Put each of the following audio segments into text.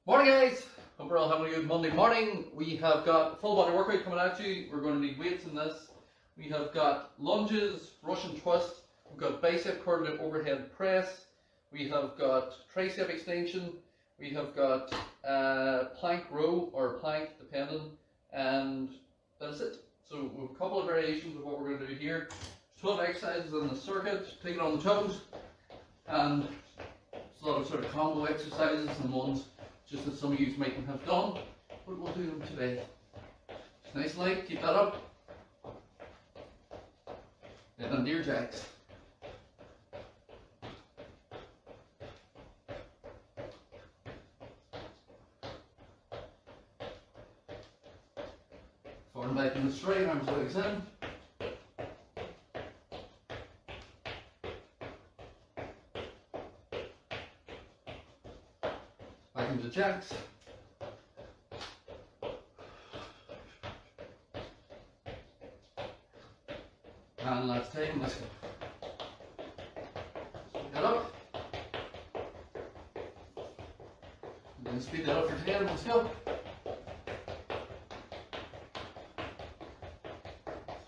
Morning guys! Hope we're all having a good Monday morning. We have got full body workout coming at you. We're going to need weights in this. We have got lunges, Russian twist, we've got bicep curl overhead press, we have got tricep extension, we have got plank row or plank depending, and that's it. So we have a couple of variations of what we're going to do here. 12 exercises in the circuit, take it on the toes, and it's a lot of sort of combo exercises and ones just that some of you might have done, but we'll do them today. It's nice and light, keep that up. Get under your jacks. Forward and back in the straight, arms legs in. Back into jacks. And last time, let's go. Speed that up. And then speed that up for 10, let's go.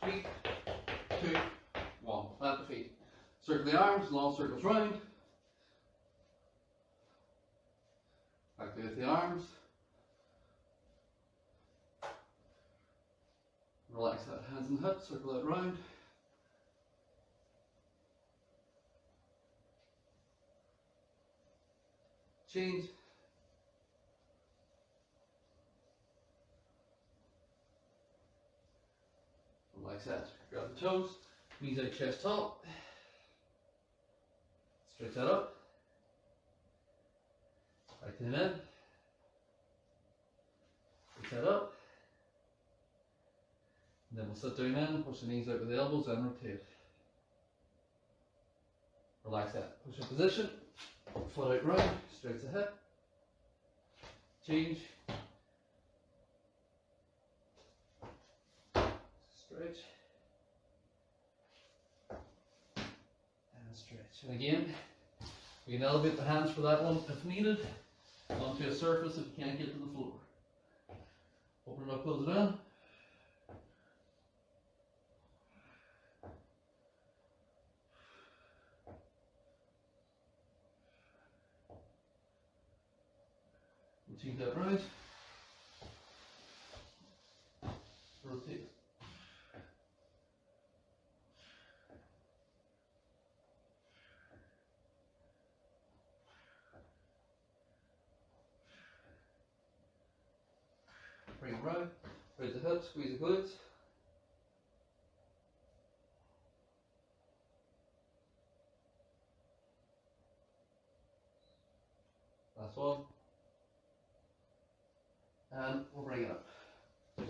3, 2, 1. Plant the feet. Circle the arms, long circles round. Back with the arms. Relax that hands and hips, circle that round. Change. Relax that. Grab the toes, knees out, chest top. Stretch that up. Back to the in. Stretch that up. And then we'll sit down in, push the knees out with the elbows and rotate. Relax that. Push up position. Foot out round, stretch the hip, change, stretch, and stretch. And again, we can elevate the hands for that one if needed, onto a surface if you can't get to the floor. Open it up, close it in. Rotate that round. Rotate. Bring it round. Raise the hips, squeeze the glutes. Last one. And we'll bring it up. So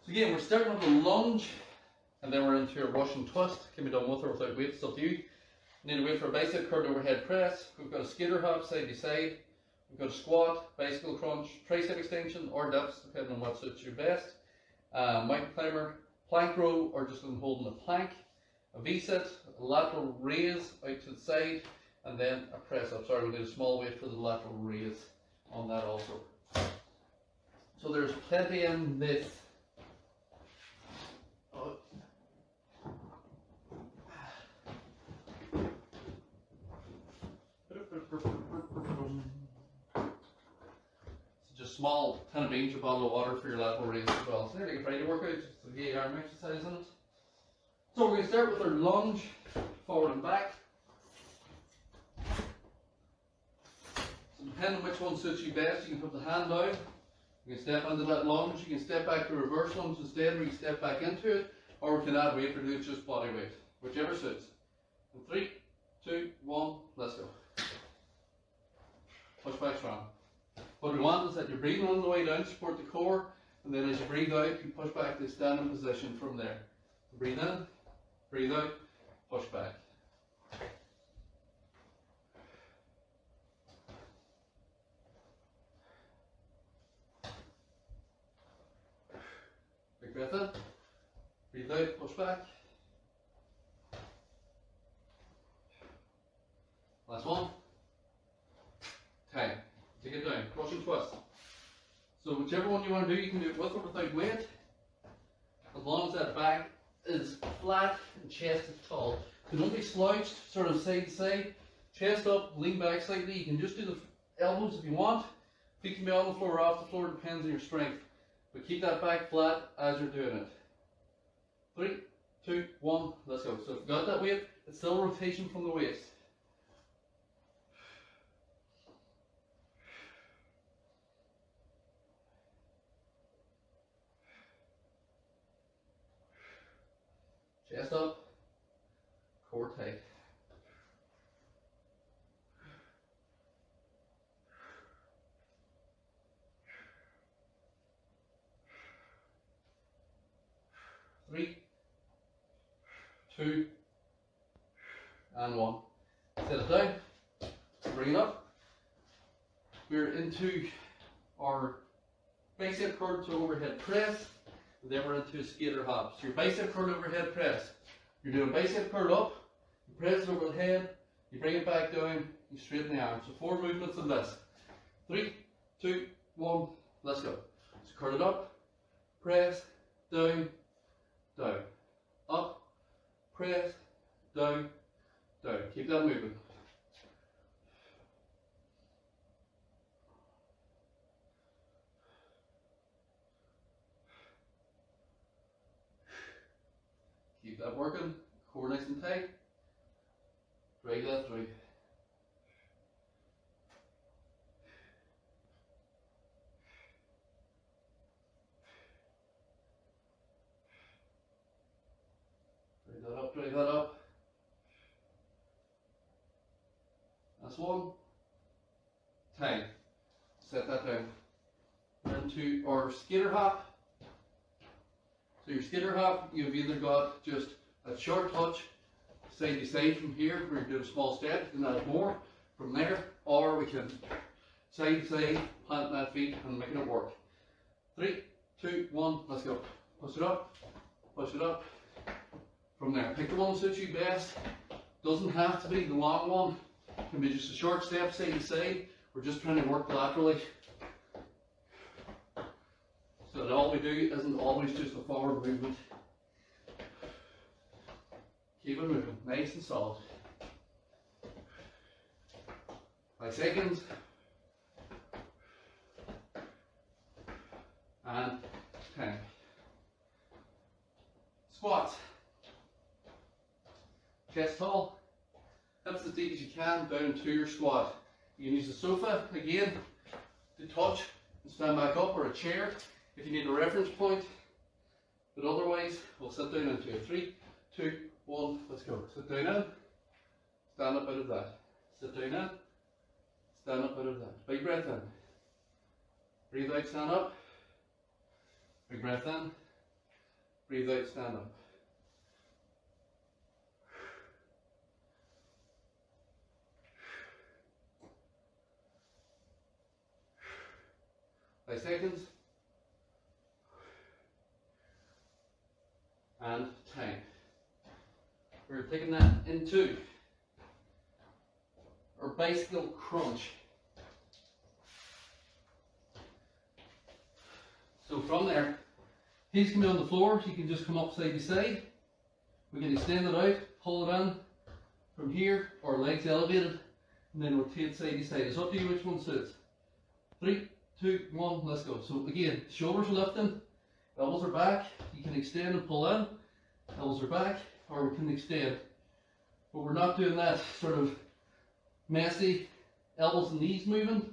again, we're starting with a lunge, and then we're into a Russian twist. Can be done with or without weight, it's up to you. Need a weight for a bicep curl overhead press. We've got a skater hop side to side. We've got a squat, bicycle crunch, tricep extension, or dips, depending on what suits you best. Mountain climber, plank row, or just holding a plank. A V-sit, a lateral raise out to the side, and then a press up. Sorry, we'll do a small weight for the lateral raise on that also. So there's plenty in this. So just small 10 beans or bottle of water for your lateral raise as well. So nearly a Friday workout, just to get arm exercise in it. So we're going to start with our lunge, forward and back. Depending on which one suits you best, you can put the hand down, you can step into that lunge, you can step back to reverse lunge instead, or you can step back into it, or we can add weight or do it just body weight, whichever suits. In 3, 2, 1, let's go. Push back strong. What we want is that you're breathing on the way down, support the core, and then as you breathe out, you push back to a standing position from there. Breathe in, breathe out, push back. Big breath in, breathe out, push back. Last one. twist. So whichever one you want to do, you can do it with or without weight, as long as that back is flat and chest is tall. So don't be slouched, sort of side to side, chest up, lean back slightly. You can just do the elbows if you want. Feet can be on the floor or off the floor, depends on your strength. But keep that back flat as you're doing it. 3, 2, 1, let's go. So if you've got that weight, it's still rotation from the waist. Chest up, core tight. Three, 2, and 1. Set it down, bring it up. We're into our bicep curl to overhead press, and then we're into a skater hop. So your bicep curl overhead press. You're doing bicep curl up, you press it over the head, you bring it back down, you straighten the arms. So 4 movements of this. 3, 2, 1, let's go. So curl it up, press, down, down, up, press, down, down. Keep that moving. Keep that working, core nice and tight. Drag that through. Drag that up. That's 1. Time. Set that down. Into our skater hop. So your skater hop, you've either got just a short touch side to side from here, where you do a small step, you can add more from there, or we can side to side, plant that feet and make it work. 3, 2, 1, let's go. Push it up, from there. Pick the one that suits you best. Doesn't have to be the long one, it can be just a short step side to side. We're just trying to work laterally. So that all we do isn't always just a forward movement. Keep it moving, nice and solid. 5 seconds. And 10. Squats. Chest tall. Hips as deep as you can down to your squat. You can use the sofa again to touch and stand back up, or a chair if you need a reference point. But otherwise, we'll sit down into it. 3, 2, 1, let's go. Sit down in, stand up out of that. Sit down in, stand up out of that. Big breath in. Breathe out, stand up. Big breath in. Breathe out, stand up. Five seconds. And 10. We're taking that into our bicycle crunch. So from there, heels can be on the floor, you can just come up side to side. We can extend it out, pull it in from here, or legs elevated, and then rotate side to side. It's up to you which one suits. 3, 2, 1, let's go. So again, shoulders are lifting, elbows are back, you can extend and pull in, elbows are back, or we can extend. But we're not doing that sort of messy elbows and knees moving.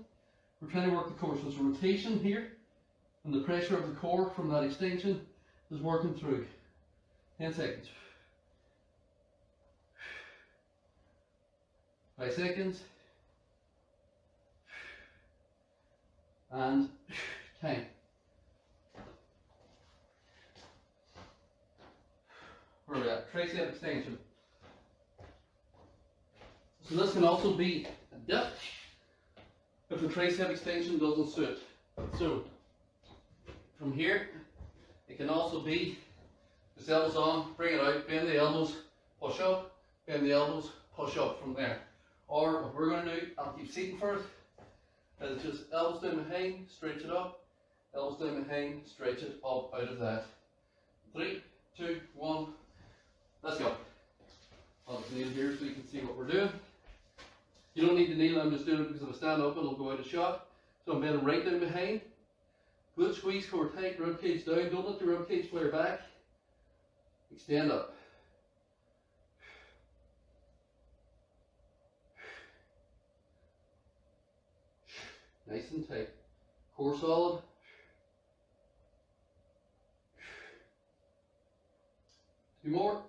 We're trying to work the core. So it's a rotation here, and the pressure of the core from that extension is working through. 10 seconds. 5 seconds. And 10. Where are we at? Tricep extension. So this can also be a dip if the tricep extension doesn't suit. So from here, it can also be just elbows on, bring it out, bend the elbows, push up, bend the elbows, push up from there. Or what we're going to do, I'll keep seating first, is just elbows down behind, stretch it up, elbows down behind, stretch it up out of that. 3, 2, 1, let's go. I'll just kneel here so you can see what we're doing. You don't need to kneel, I'm just doing it because if I stand up it'll go out of shot. So I'm bending right down behind. Glute squeeze, core tight, rib cage down. Don't let the rib cage flare back. Extend up. Nice and tight. Core solid. Two more.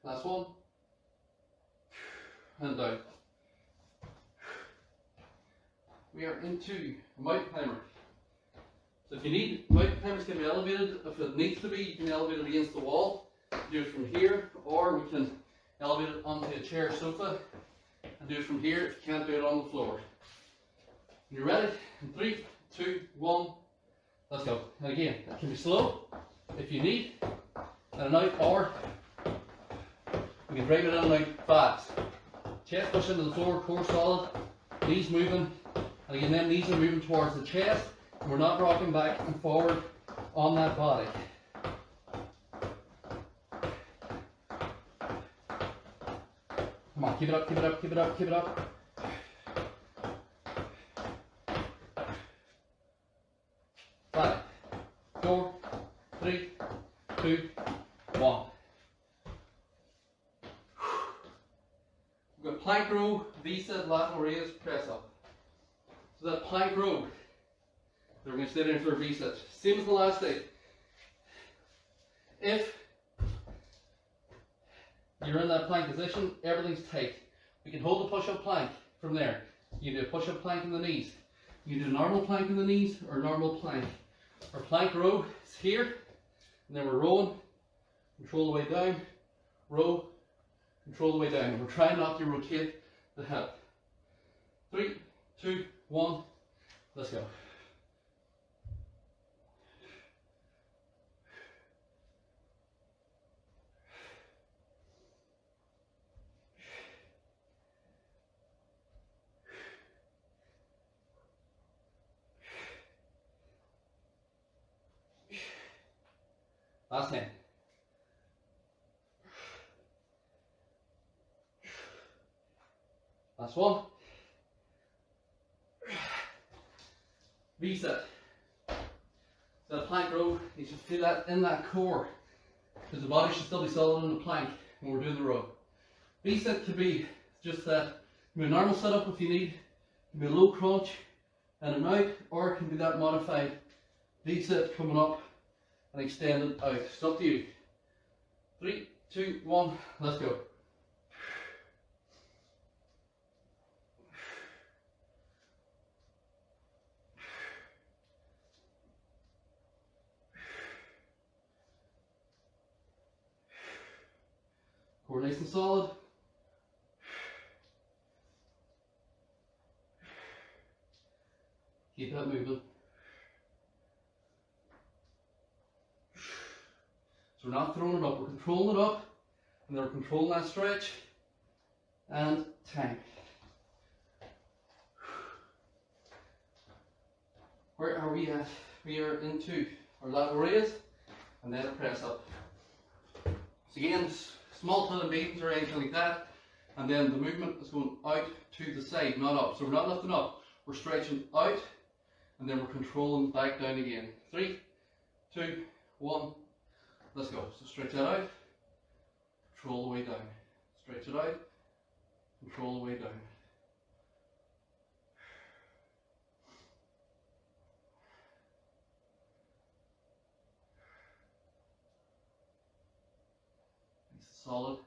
Last one. And down. We are into a mountain climber. So if you need, mountain climbers can be elevated. If it needs to be, you can elevate it against the wall. Do it from here, or we can elevate it onto a chair or sofa and do it from here if you can't do it on the floor. You ready? In 3, 2, 1, let's go. And again, that can be slow if you need, and an out, or we can drive it in and out fast. Chest push into the floor, core solid, knees moving, and again, them knees are moving towards the chest, and we're not rocking back and forward on that body. Come on, keep it up, keep it up, keep it up, keep it up. 5, 4, 3, 2, 1. We've got plank row, V-sit, lateral raise, press up. So that plank row, we're going to stay there for a V-sit. Same as the last day. If you're in that plank position, everything's tight. We can hold the push-up plank from there. You can do a push-up plank in the knees. You can do a normal plank in the knees or normal plank. Our plank row is here, and then we're rowing, control the way down, row, control the way down. And we're trying not to rotate the hip. 3, 2, 1, let's go. Last 10. Last one. V-sit. So that plank row, you should feel that in that core, because the body should still be solid on the plank when we're doing the row. V-sit could be just that. It can be a normal setup if you need. It can be a low crunch and an out, or it can be that modified V-sit coming up and extend it out. It's up to you. 3, 2, 1, let's go. Core nice and solid. Keep that moving. So we're not throwing it up, we're controlling it up, and then we're controlling that stretch, and time. Where are we at? We are into our lateral raise, and then a press up. So again, small toe beatings or anything like that, and then the movement is going out to the side, not up. So we're not lifting up, we're stretching out, and then we're controlling back down again. 3, 2, 1. Let's go. So stretch that out, control the way down. Stretch it out, control the way down. Nice and solid.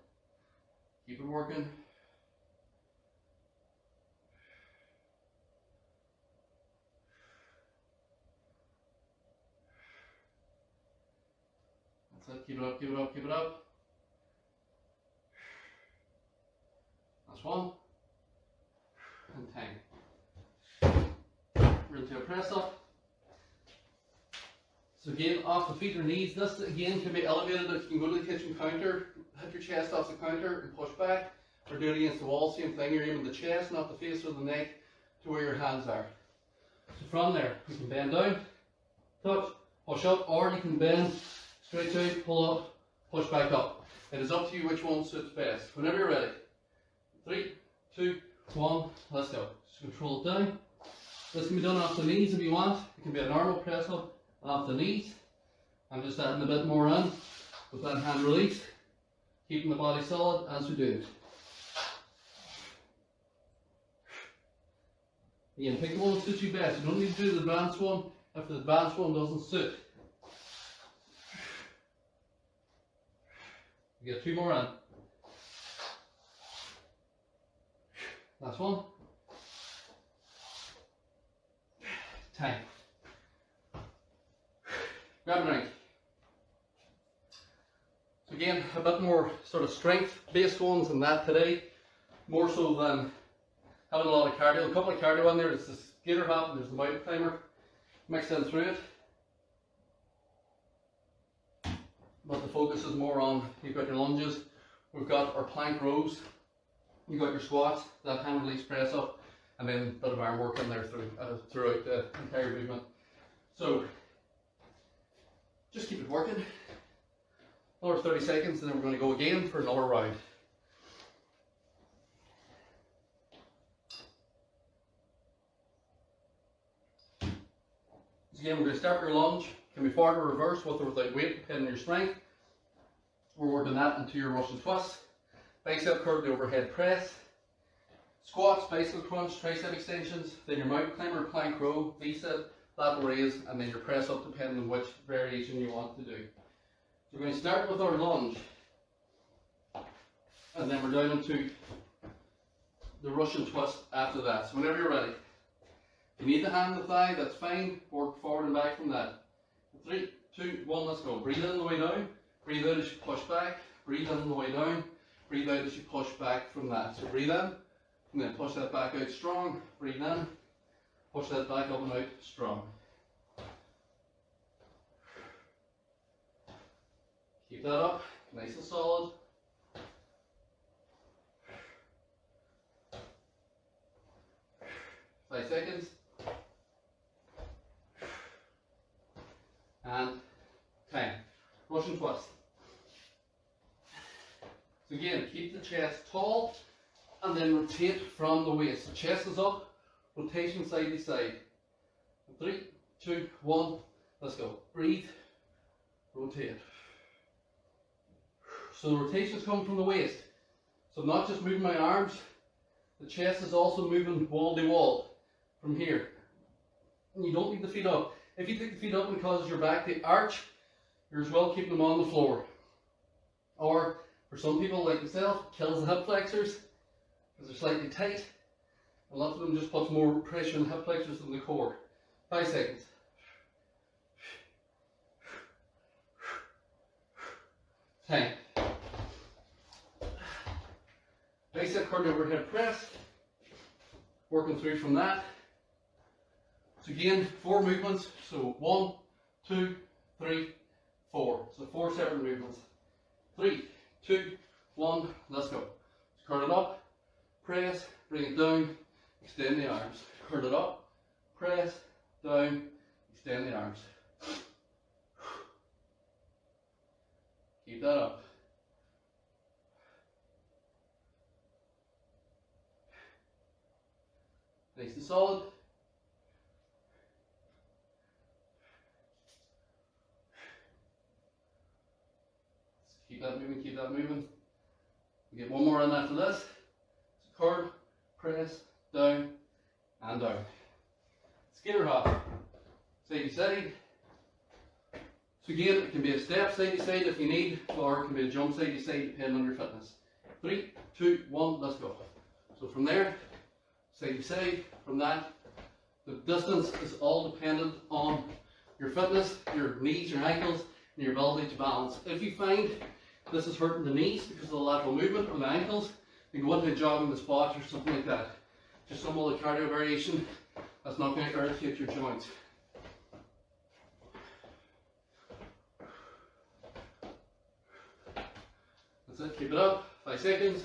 Keep it working. Keep it up, keep it up, keep it up. That's one. And time. We're into a press up. So again, off the feet or knees. This again can be elevated. You can go to the kitchen counter, hit your chest off the counter and push back, or do it against the wall. Same thing, you're aiming the chest, not the face or the neck. to where your hands are. So from there, you can bend down, touch, push up, or you can bend straight out, pull up, push back up. It is up to you which one suits best. Whenever you're ready. 3, 2, 1, let's go. Just control it down. This can be done off the knees if you want. It can be a normal press up off the knees. I'm just adding a bit more in with that hand release, keeping the body solid as we do it. Again, pick the one that suits you best. You don't need to do the advanced one if the advanced one doesn't suit. You get 2 more in. Last one. Time. Grab a drink. So again, a bit more sort of strength-based ones than that today, more so than having a lot of cardio. A couple of cardio in there. There's the skater hop and there's the mountain climber mixed in through it. But the focus is more on, you've got your lunges, we've got our plank rows, you've got your squats, that hand release press up, and then a bit of arm work in there throughout the entire movement. So just keep it working. Another 30 seconds and then we're going to go again for another round. So again, we're going to start your lunge. It can be forward or reverse, with or without weight, depending on your strength. We're working that into your Russian twist. Bicep curl, the overhead press. Squats, bicycle crunch, tricep extensions. Then your mountain climber, plank row, bicep, lateral raise, and then your press up depending on which variation you want to do. So we're going to start with our lunge. And then we're down into the Russian twist after that. So whenever you're ready. If you need the hand and the thigh, that's fine. Work forward and back from that. 3, 2, 1, let's go. Breathe in on the way down. Breathe out as you push back. Breathe in on the way down. Breathe out as you push back from that. So breathe in, and then push that back out strong. Breathe in, push that back up and out strong. Keep that up, nice and solid. Five seconds. And time. Russian twist. So again, keep the chest tall and then rotate from the waist. The chest is up, rotation side to side. 3, 2, 1, let's go. Breathe, rotate. So the rotation is coming from the waist. So I'm not just moving my arms, the chest is also moving wall to wall from here. And you don't need the feet up. If you take the feet up and it causes your back to arch, you're as well keeping them on the floor. Or for some people like myself, it kills the hip flexors because they're slightly tight. A lot of them just puts more pressure on the hip flexors than the core. 5 seconds. Time. Bicep curl overhead press. Working through from that. So again, 4 movements. So 1, 2, 3, 4. So 4 separate movements. 3, 2, 1, let's go. So curl it up, press, bring it down, extend the arms. Curl it up, press, down, extend the arms. Keep that up. Nice and solid. Keep that moving, keep that moving. We get one more in after this. So curl, press, down, and down. Skater hop. Side to side. So again, it can be a step side to side if you need, or it can be a jump side to side depending on your fitness. 3, 2, 1, let's go. So from there, side to side, from that, the distance is all dependent on your fitness, your knees, your ankles, and your ability to balance. If you find this is hurting the knees because of the lateral movement or the ankles, you can go into jogging the spot or something like that. Just some of the cardio variation that's not going to irritate your joints. That's it, keep it up, 5 seconds.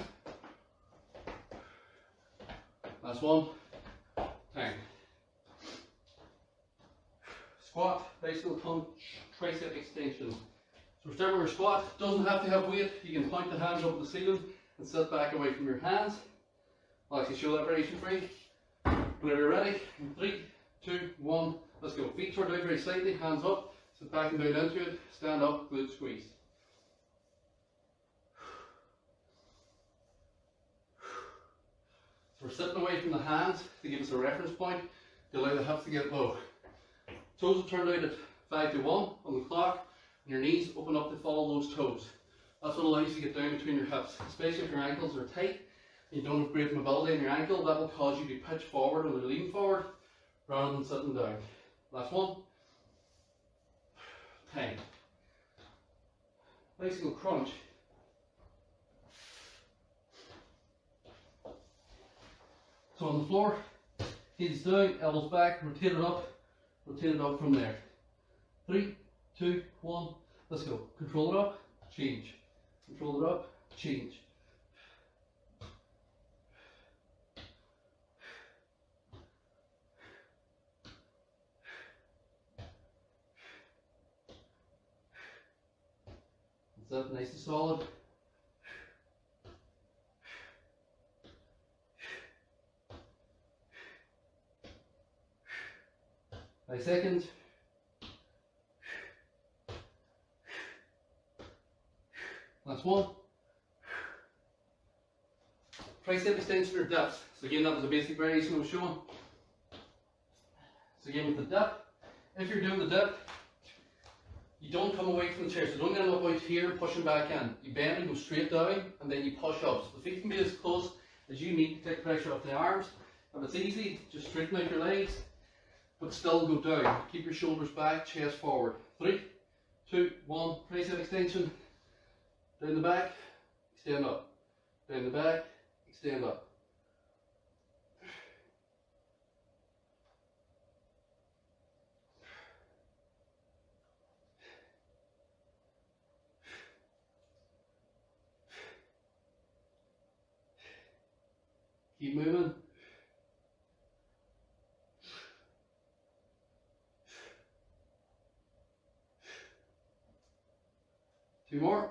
Last one. squat, bicycle punch, tricep extension. So we're starting with our squat. Doesn't have to have weight. You can point the hands up at the ceiling and sit back away from your hands. I'll actually show that variation for you. Whenever you're ready, 3, 2, 1, let's go. Feet turned out very slightly, hands up, sit back and down into it, stand up, glute squeeze. So we're sitting away from the hands to give us a reference point to allow the hips to get low. Toes are turned out at 5 to 1 on the clock, and your knees open up to follow those toes. That's what allows you to get down between your hips, especially if your ankles are tight. You don't have great mobility in your ankle, that will cause you to pitch forward or lean forward rather than sitting down. Last one. 10. Bicycle crunch. So on the floor, heels down, elbows back, rotate it up from there. 3, 2, 1, let's go. Control it up, change. Control it up, change. That's nice and solid. Five seconds. Last one. Tricep extension or dips. So again, that was a basic variation I was showing. So again, with the dip, if you're doing the dip, you don't come away from the chair, so don't end up out here pushing back in. You bend and go straight down, and then you push up. So the feet can be as close as you need to take pressure off the arms. If it's easy, just straighten out your legs, but still go down. Keep your shoulders back, chest forward. 3, 2, 1, tricep extension. Down the back, extend up. Down the back, extend up. Keep moving. Two more.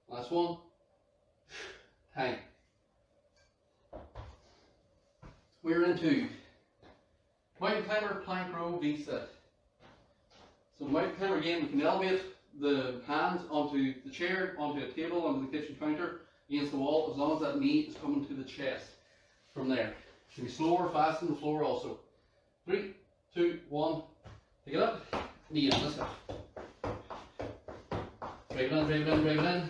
Last one. Time. We're into mountain climber, plank row, V-sit. So mountain climber, again, we can elevate the hands onto the chair, onto a table, onto the kitchen counter, against the wall, as long as that knee is coming to the chest from there. It can be slower, fast on the floor also. 3, 2, 1, pick it up, knee in, let's go. Drive it in, drive it in, drive it in.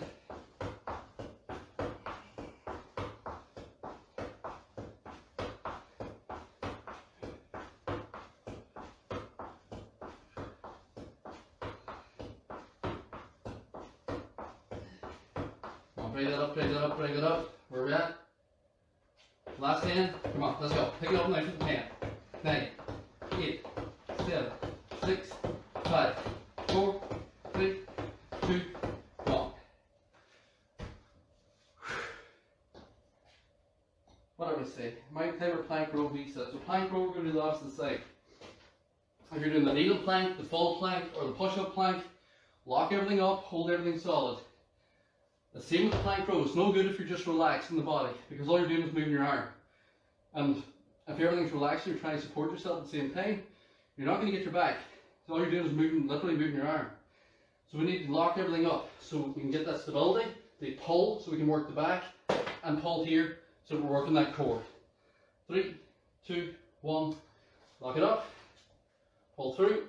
Bring it up, bring it up, bring it up. Where are we at? Last 10. Come on, let's go. Pick it up now for the 10. 9, 8, 7, 6, 5, 4, 3, 2, 1. What did I say? Mountain climber, plank row, V-sit. So plank row, we're going to do the opposite side. If you're doing the needle plank, the full plank, or the push-up plank, lock everything up, hold everything solid. The same with the plank row. It's no good if you're just relaxing the body, because all you're doing is moving your arm. And if everything's relaxed, you're trying to support yourself at the same time, you're not going to get your back. So all you're doing is literally moving your arm. So we need to lock everything up so we can get that stability. They pull so we can work the back, and pull here so we're working that core. 3, 2, 1, lock it up, pull through,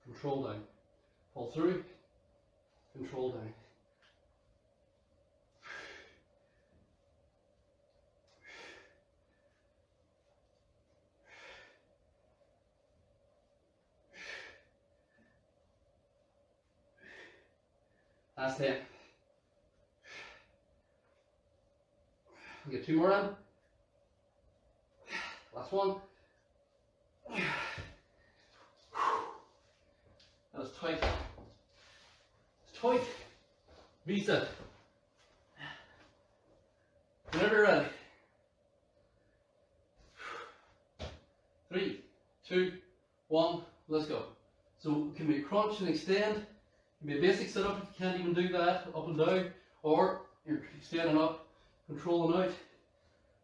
control down, pull through, control down. Last 10. Get 2 more in. Last one. That is tight. It's tight. V-sit. Whenever you're ready. 3, 2, 1, Let's go. So it can be a crunch and extend. It can be a basic sit-up if you can't even do that, up and down. Or you're extending up, controlling out.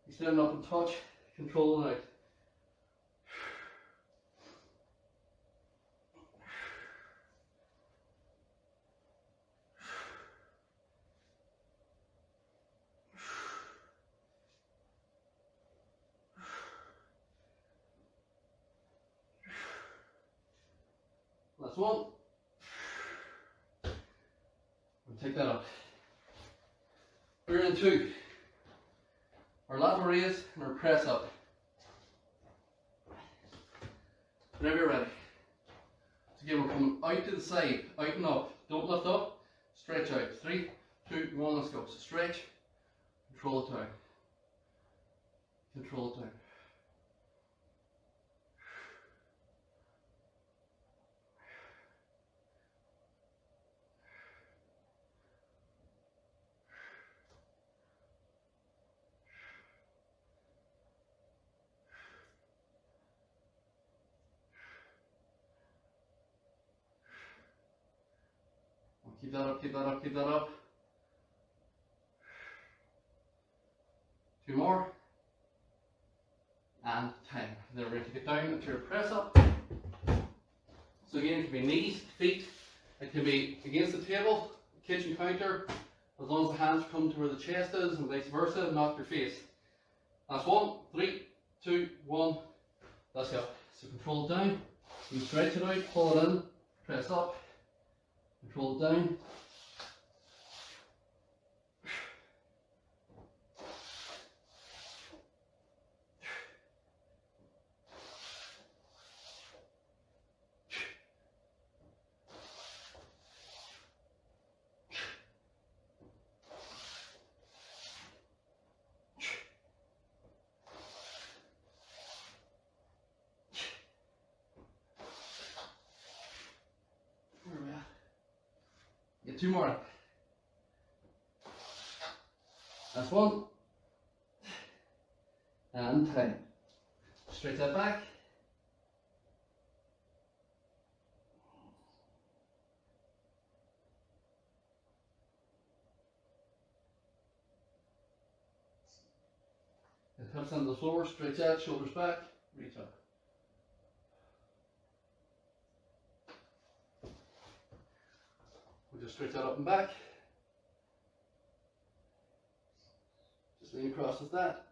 Extending up and touch, controlling out. Last one. We'll take that up. We're in two. Our lateral raise and our press up. Whenever you're ready. So again, we're coming out to the side, out and up. Don't lift up, stretch out. 3, 2, 1, let's go. So stretch, control it down. Control it down. Keep that up, keep that up, keep that up. 2 more. And 10. Then we're going to take it down into your press up. So again, it can be knees, feet. It can be against the table, kitchen counter. As long as the hands come to where the chest is and vice versa, not your face. That's 1, 3, 2, 1. Let's go. So control it down. You stretch it out, pull it in, press up. Control it down. Get 2 more. That's 1. And 10. Straight that back. It hips onto the floor, straight out, shoulders back, reach up. We'll just stretch that up and back. Just lean across with that.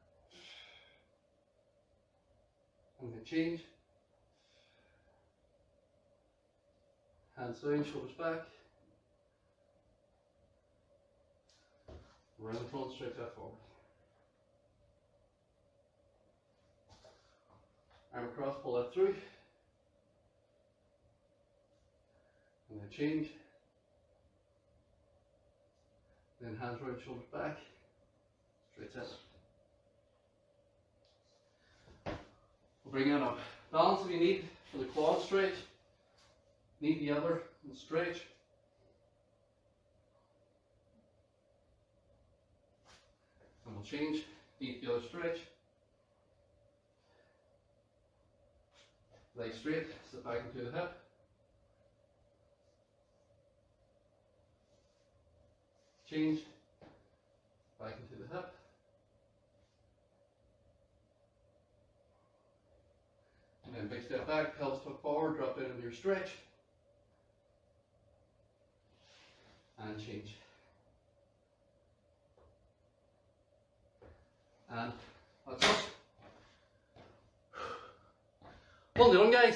I'm going to change. Hands down, shoulders back. Around the front, straight out forward. Arm across, pull that through. I'm going to change. Then hands round, shoulders back, straight out. We'll bring it up. Balance if you need for the quad stretch. Need the other and stretch. And we'll change. Need the other stretch. Leg straight, sit back into the hip. Change, back into the hip. And then big step back, pelvis tuck forward, drop down into your stretch. And change. And that's it. Well done, guys.